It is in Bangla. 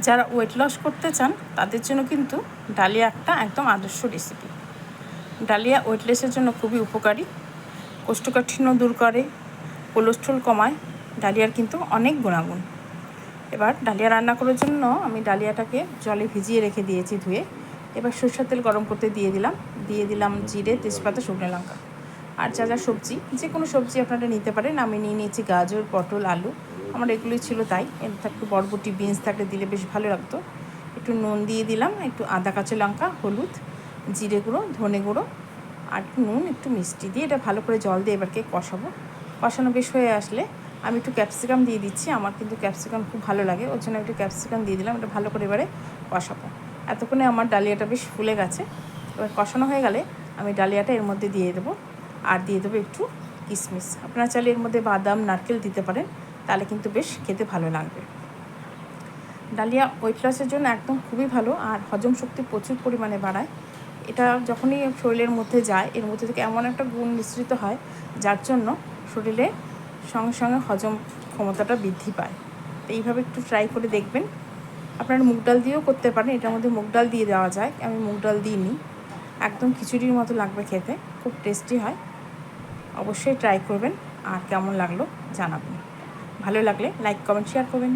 যারা ওয়েট লস করতে চান তাদের জন্য কিন্তু ডালিয়া একটা একদম আদর্শ রেসিপি। ডালিয়া ওয়েট লসের জন্য খুবই উপকারী, কোষ্ঠকাঠিন্য দূর করে, কোলেস্ট্রল কমায়। ডালিয়ার কিন্তু অনেক গুণাগুণ। এবার ডালিয়া রান্না করার জন্য আমি ডালিয়াটাকে জলে ভিজিয়ে রেখে দিয়েছি ধুয়ে। এবার সরষের তেল গরম করতে দিয়ে দিলাম জিরে, তেজপাতা, শুকনো লঙ্কা। আর যা যা সবজি, যে কোনো সবজি আপনারা নিতে পারেন। আমি নিয়ে নিয়েছি গাজর, পটল, আলু, আমার এগুলোই ছিল তাই। এর থাকতে বরবটি, বিনস থাকলে দিলে বেশ ভালো লাগতো। একটু নুন দিয়ে দিলাম, একটু আদা, কাঁচা লঙ্কা, হলুদ, জিরে গুঁড়ো, ধনে গুঁড়ো আর নুন, একটু মিষ্টি দিয়ে এটা ভালো করে জল দিয়ে এবারকে কষাবো। কষানো বেশ হয়ে আসলে আমি একটু ক্যাপসিকাম দিয়ে দিচ্ছি। আমার কিন্তু ক্যাপসিকাম খুব ভালো লাগে, ওর জন্য একটু ক্যাপসিকাম দিয়ে দিলাম। এটা ভালো করে এবারে কষাবো। এতক্ষণে আমার ডালিয়াটা বেশ ফুলে গেছে। এবার কষানো হয়ে গেলে আমি ডালিয়াটা এর মধ্যে দিয়ে দেবো, আর দিয়ে দেবো একটু কিশমিশ। আপনারা চাইলে এর মধ্যে বাদাম, নারকেল দিতে পারেন, তাহলে কিন্তু বেশ খেতে ভালো লাগবে। ডালিয়া ওয়েট লসের জন্য একদম খুবই ভালো, আর হজম শক্তি প্রচুর পরিমাণে বাড়ায়। এটা যখনই শরীরের মধ্যে যায়, এর মধ্যে থেকে এমন একটা গুণ মিশ্রিত হয় যার জন্য শরীরে সঙ্গে সঙ্গে হজম ক্ষমতাটা বৃদ্ধি পায়। তো এইভাবে একটু ট্রাই করে দেখবেন। আপনারা মুগ ডাল দিয়েও করতে পারেন, এটার মধ্যে মুগ ডাল দিয়ে দেওয়া যায়, আমি মুগ ডাল দিইনি। একদম খিচুড়ির মতো লাগবে খেতে, খুব টেস্টি হয়। অবশ্যই ট্রাই করবেন, আর কেমন লাগলো জানাবেন। ভালো লাগলে লাইক, কমেন্ট, শেয়ার করবেন।